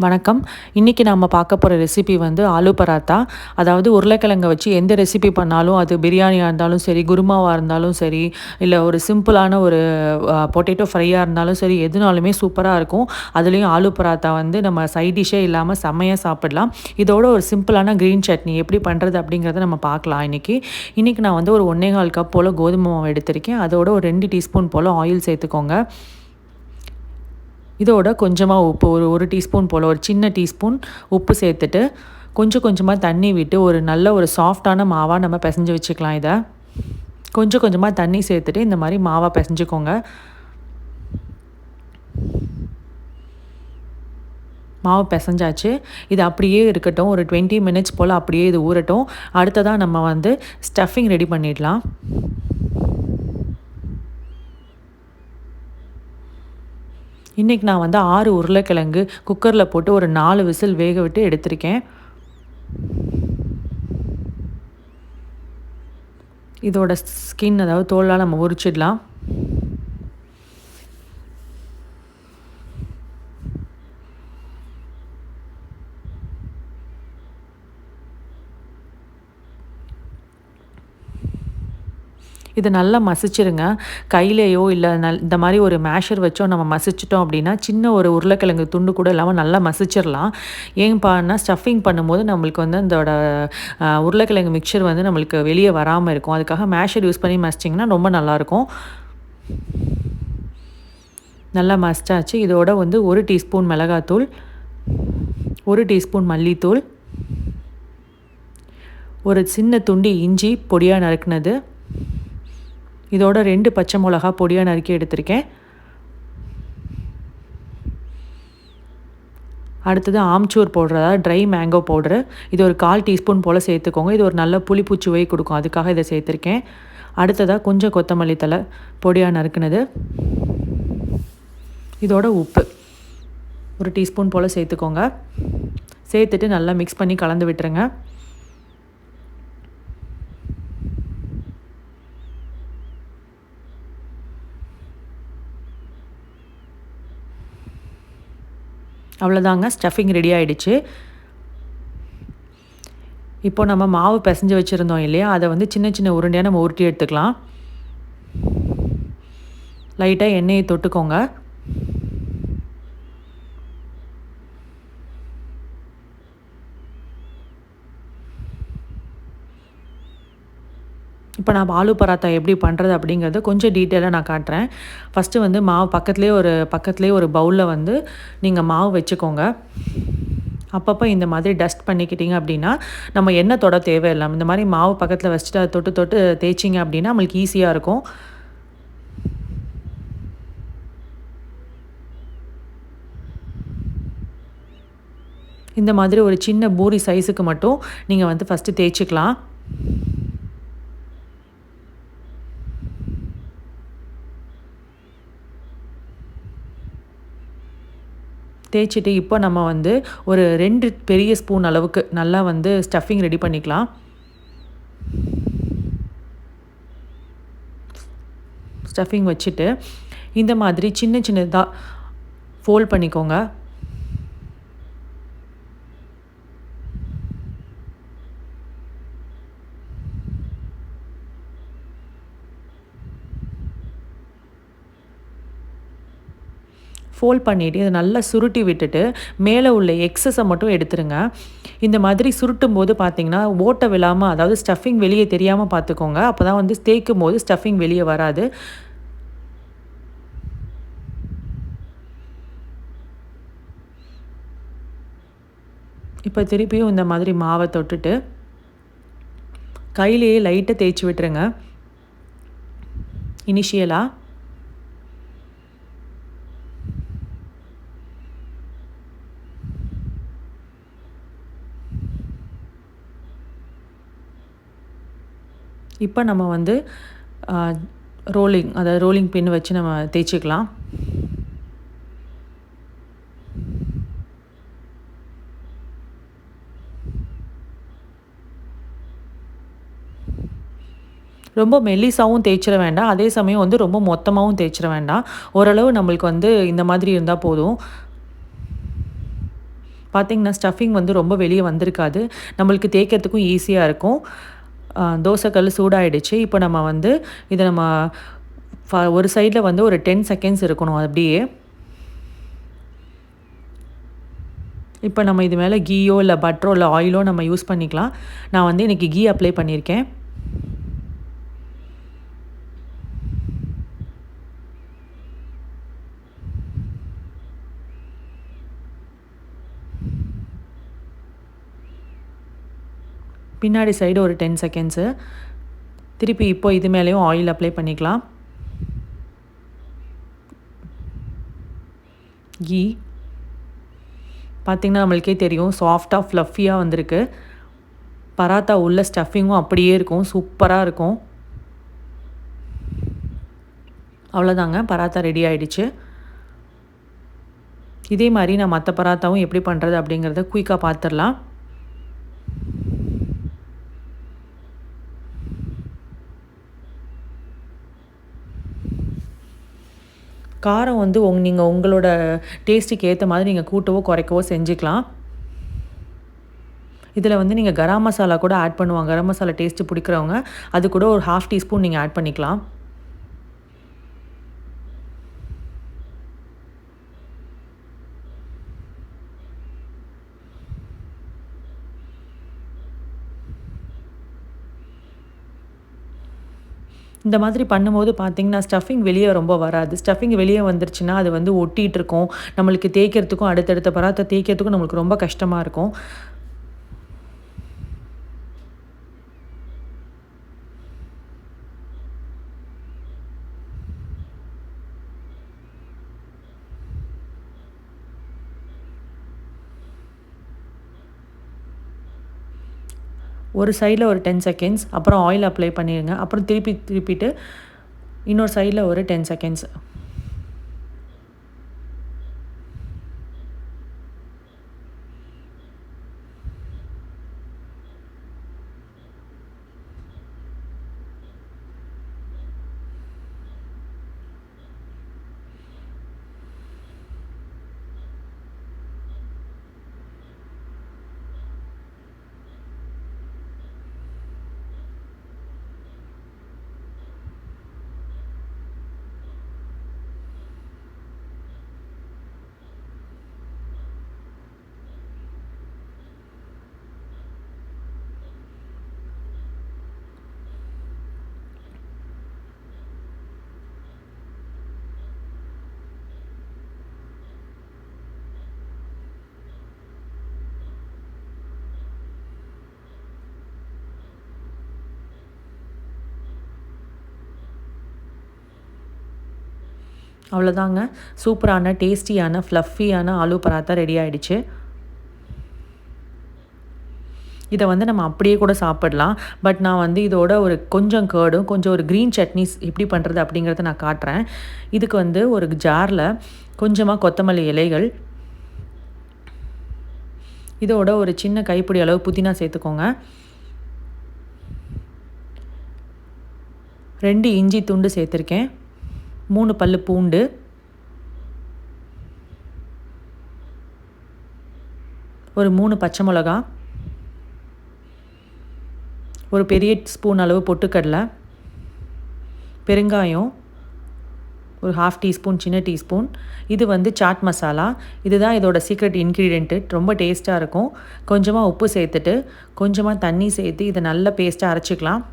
வணக்கம். இன்னைக்கு நாம பார்க்க போற ரெசிபி வந்து ஆலு பராத்தா. அதாவது உருளைக்கிழங்க வச்சு எந்த ரெசிபி பண்ணாலும், அது பிரியாணியா இருந்தாலும் சரி, குருமாவா இருந்தாலும் சரி, இல்ல ஒரு சிம்பிளான ஒரு பொட்டேட்டோ ஃப்ரையா இருந்தாலும் சரி, எதுனாலுமே சூப்பரா இருக்கும். அதுலயும் ஆலு பராத்தா வந்து நம்ம சைட் டிஷ்ஷே இல்லாம செம்மையா சாப்பிடலாம். இதோட ஒரு சிம்பிளான கிரீன் சட்னி எப்படி பண்றது அப்படிங்கிறத நம்ம பார்க்கலாம் இன்னைக்கு. இன்னைக்கு நான் வந்து ஒரு 1 1/4 கப் போல கோதுமை மாவு எடுத்திருக்கேன். அதோட ஒரு 2 டீஸ்பூன் போல ஆயில் சேர்த்துக்கோங்க. இதோட கொஞ்சமா உப்பு ஒரு டீஸ்பூன் போல் ஒரு சின்ன டீஸ்பூன் உப்பு சேர்த்துட்டு கொஞ்சம் கொஞ்சமாக தண்ணி விட்டு ஒரு நல்ல ஒரு சாஃப்டான மாவாக நம்ம பிசைஞ்சு வச்சுக்கலாம். இதை கொஞ்சம் கொஞ்சமாக தண்ணி சேர்த்துட்டு இந்த மாதிரி மாவாக பிசைஞ்சுக்கோங்க. மாவு பிசைஞ்சாச்சு. இது அப்படியே இருக்கட்டும். ஒரு 20 மினிட்ஸ் போல் அப்படியே இது ஊறட்டும். அடுத்ததாக நம்ம வந்து ஸ்டஃபிங் ரெடி பண்ணிடலாம். இன்றைக்கி நான் வந்து 6 உருளைக்கிழங்கு குக்கரில் போட்டு ஒரு 4 விசில் வேக விட்டு எடுத்திருக்கேன். இதோட ஸ்கின் அதாவது தோலெலாம் நம்ம உரிச்சிடலாம். இதை நல்லா மசிச்சிருங்க. கையிலையோ இல்லை இந்த மாதிரி ஒரு மேஷர் வச்சோ நம்ம மசிச்சிட்டோம் அப்படின்னா சின்ன ஒரு உருளைக்கிழங்கு துண்டு கூட இல்லாமல் நல்லா மசிச்சிடலாம். ஏன்பான்னா ஸ்டஃபிங் பண்ணும்போது நம்மளுக்கு வந்து அதோட உருளைக்கிழங்கு மிக்சர் வந்து நம்மளுக்கு வெளியே வராமல் இருக்கும். அதுக்காக மேஷர் யூஸ் பண்ணி மசிச்சிங்கன்னா ரொம்ப நல்லாயிருக்கும். நல்லா மசிச்சாச்சு. இதோட வந்து 1 டீஸ்பூன் மிளகாத்தூள், 1 டீஸ்பூன் மல்லித்தூள், ஒரு சின்ன துண்டு இஞ்சி பொடியாக நறுக்குனது, இதோட 2 பச்சை மிளகா பொடியாக நறுக்கி எடுத்திருக்கேன். அடுத்தது ஆம்ச்சூர் பவுடர், அதாவது ட்ரை மேங்கோ பவுடரு. இது ஒரு 1/4 டீஸ்பூன் போல் சேர்த்துக்கோங்க. இது ஒரு நல்ல புளிப்பு சுவை கொடுக்கும், அதுக்காக இதை சேர்த்துருக்கேன். அடுத்ததாக கொஞ்சம் கொத்தமல்லி தழை பொடியாக நறுக்குனது, இதோட உப்பு 1 டீஸ்பூன் போல் சேர்த்துக்கோங்க. சேர்த்துட்டு நல்லா மிக்ஸ் பண்ணி கலந்து விட்டுருங்க. அவ்வளோதாங்க, ஸ்டஃபிங் ரெடி ஆகிடுச்சு. இப்போ நம்ம மாவு பிசைஞ்சு வச்சுருந்தோம் இல்லையா, அதை வந்து சின்ன சின்ன உருண்டையாக நம்ம உருட்டி எடுத்துக்கலாம். லைட்டாக எண்ணெயை தொட்டுக்கோங்க. இப்போ நான் ஆலு பராத்தா எப்படி பண்ணுறது அப்படிங்கிறத கொஞ்சம் டீட்டெயிலாக நான் காட்டுறேன். ஃபஸ்ட்டு வந்து மாவு பக்கத்துலேயே ஒரு பவுலில் வந்து நீங்கள் மாவு வச்சுக்கோங்க. அப்பப்போ இந்த மாதிரி டஸ்ட் பண்ணிக்கிட்டிங்க அப்படின்னா நம்ம எண்ணெய் தொட தேவையில்லை. இந்த மாதிரி மாவு பக்கத்தில் வச்சுட்டு அதை தொட்டு தொட்டு தேய்ச்சிங்க அப்படின்னா நம்மளுக்கு ஈஸியாக இருக்கும். இந்த மாதிரி ஒரு சின்ன பூரி சைஸுக்கு மட்டும் நீங்கள் வந்து ஃபஸ்ட்டு தேய்ச்சிக்கலாம். தேய்ச்சிட்டு இப்போ நம்ம வந்து ஒரு 2 பெரிய ஸ்பூன் அளவுக்கு நல்லா வந்து ஸ்டஃபிங் ரெடி பண்ணிக்கலாம். ஸ்டஃபிங் வச்சுட்டு இந்த மாதிரி சின்ன சின்னதாக ஃபோல்ட் பண்ணிக்கோங்க. ஃபோல்ட் பண்ணிவிட்டு இதை நல்லா சுருட்டி விட்டுட்டு மேலே உள்ள எக்ஸஸை மட்டும் எடுத்துருங்க. இந்த மாதிரி சுருட்டும் போது பார்த்திங்கன்னா ஓட்டை விழாமல், அதாவது ஸ்டஃபிங் வெளியே தெரியாமல் பார்த்துக்கோங்க. அப்போ தான் வந்து தேய்க்கும் போது ஸ்டஃபிங் வெளியே வராது. இப்போ திருப்பியும் இந்த மாதிரி மாவை தொட்டுட்டு கையிலேயே லைட்டாக தேய்ச்சி விட்டுருங்க இனிஷியலாக. இப்போ நம்ம வந்து ரோலிங் பின் வச்சு நம்ம தேய்ச்சிக்கலாம். ரொம்ப மெல்லிசாவும் தேய்ச்சிட வேண்டாம், அதே சமயம் வந்து ரொம்ப மொத்தமாகவும் தேய்ச்சிட வேண்டாம். ஓரளவு நம்மளுக்கு வந்து இந்த மாதிரி இருந்தால் போதும். பார்த்தீங்கன்னா ஸ்டஃபிங் வந்து ரொம்ப வெளியே வந்திருக்காது. நம்மளுக்கு தேய்க்கிறதுக்கும் ஈஸியாக இருக்கும். தோசைக்கல் சூடாயிடுச்சு. இப்போ நம்ம வந்து இதை நம்ம ஒரு சைடில் வந்து ஒரு 10 செகண்ட்ஸ் இருக்கணும் அப்படியே. இப்போ நம்ம இது மேலே கீயோ இல்லை பட்டரோ இல்லை ஆயிலோ நம்ம யூஸ் பண்ணிக்கலாம். நான் வந்து இன்றைக்கி கீ அப்ளை பண்ணியிருக்கேன். பின்னாடி சைடு ஒரு 10 செகண்ட்ஸு. திருப்பி இப்போ இது மேலேயும் ஆயில் அப்ளை பண்ணிக்கலாம். கீ பார்த்திங்கன்னா நம்மளுக்கே தெரியும், சாஃப்டாக ஃப்ளஃபியாக வந்திருக்கு. பராத்தா உள்ள ஸ்டஃபிங்கும் அப்படியே இருக்கும், சூப்பராக இருக்கும். அவ்வளோதாங்க, பராத்தா ரெடி ஆகிடுச்சு. இதே மாதிரி நான் மற்ற பராத்தாவும் எப்படி பண்ணுறது அப்படிங்கிறத குயிக்காக பார்த்துடலாம். காரம் வந்து நீங்கள் உங்களோட டேஸ்ட்டுக்கு ஏற்ற மாதிரி நீங்கள் கூட்டவோ குறைக்கவோ செஞ்சுக்கலாம். இதில் வந்து நீங்கள் கரம் மசாலா கூட ஆட் பண்ணுவாங்க. கரம் மசாலா டேஸ்ட்டு பிடிக்கிறவங்க அது கூட ஒரு 1/2 டீஸ்பூன் நீங்கள் ஆட் பண்ணிக்கலாம். இந்த மாதிரி பண்ணும்போது பார்த்தீங்கன்னா ஸ்டஃபிங் வெளியே ரொம்ப வராது. ஸ்டஃபிங் வெளியே வந்துருச்சுன்னா அது வந்து ஒட்டிகிட்டு இருக்கும். நம்மளுக்கு தேய்க்கிறதுக்கும் அடுத்தடுத்த பராத்தா தேய்க்கிறதுக்கும் நம்மளுக்கு ரொம்ப கஷ்டமாக இருக்கும். ஒரு சைடில் ஒரு 10 செகண்ட்ஸ், அப்புறம் ஆயில் அப்ளை பண்ணிடுங்க. அப்புறம் திருப்பிட்டு இன்னொரு சைடில் ஒரு 10 செகண்ட்ஸ். அவ்வளோதாங்க, சூப்பரான டேஸ்டியான ஃப்ளஃபியான ஆலு பராத்தா ரெடி ஆகிடுச்சு. இதை வந்து நம்ம அப்படியே கூட சாப்பிடலாம். பட் நான் வந்து இதோட ஒரு கொஞ்சம் கர்டும் கொஞ்சம் ஒரு க்ரீன் சட்னிஸ் எப்படி பண்ணுறது அப்படிங்கிறத நான் காட்டுறேன். இதுக்கு வந்து ஒரு ஜாரில் கொஞ்சமாக கொத்தமல்லி இலைகள், இதோட ஒரு சின்ன கைப்பிடி அளவு புதினா சேர்த்துக்கோங்க. 2 இஞ்சி துண்டு சேர்த்துருக்கேன். 3 பல்லு பூண்டு, ஒரு 3 பச்சை மிளகா, ஒரு பெரிய ஸ்பூன் அளவு பொட்டுக்கடலை, பெருங்காயம் ஒரு 1/2 டீஸ்பூன், சின்ன டீஸ்பூன். இது வந்து சாட் மசாலா. இதுதான் இதோட சீக்ரெட் இன்க்ரீடியண்ட்டு. ரொம்ப டேஸ்ட்டாக இருக்கும். கொஞ்சமாக உப்பு சேர்த்துட்டு கொஞ்சமாக தண்ணி சேர்த்து இதை நல்ல பேஸ்ட்டாக அரைச்சிக்கலாம்.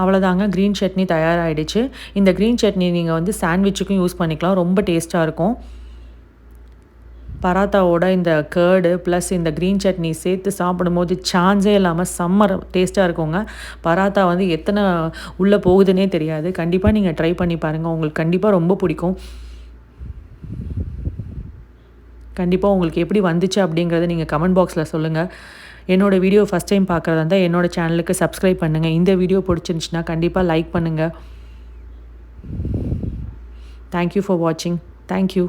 அவ்வளோதாங்க, க்ரீன் சட்னி தயாராகிடுச்சு. இந்த க்ரீன் சட்னி நீங்கள் வந்து சாண்ட்விச்சுக்கும் யூஸ் பண்ணிக்கலாம். ரொம்ப டேஸ்ட்டாக இருக்கும். பராத்தாவோட இந்த கர்டு ப்ளஸ் இந்த க்ரீன் சட்னி சேர்த்து சாப்பிடும்போது சான்ஸே இல்லாமல் செம்ம டேஸ்ட்டாக இருக்குங்க. பராத்தா வந்து எத்தனை உள்ளே போகுதுன்னே தெரியாது. கண்டிப்பாக நீங்கள் ட்ரை பண்ணி பாருங்கள். உங்களுக்கு கண்டிப்பாக ரொம்ப பிடிக்கும். கண்டிப்பாக உங்களுக்கு எப்படி வந்துச்சு அப்படிங்கிறத நீங்கள் கமெண்ட் பாக்ஸில் சொல்லுங்கள். என்னோடய வீடியோ ஃபஸ்ட் டைம் பார்க்குறதா இருந்தால் என்னோடய சேனலுக்கு சப்ஸ்கிரைப் பண்ணுங்கள். இந்த வீடியோ பிடிச்சிருந்துச்சுன்னா கண்டிப்பாக லைக் பண்ணுங்கள். தேங்க்யூ ஃபார் வாட்சிங். தேங்க்யூ.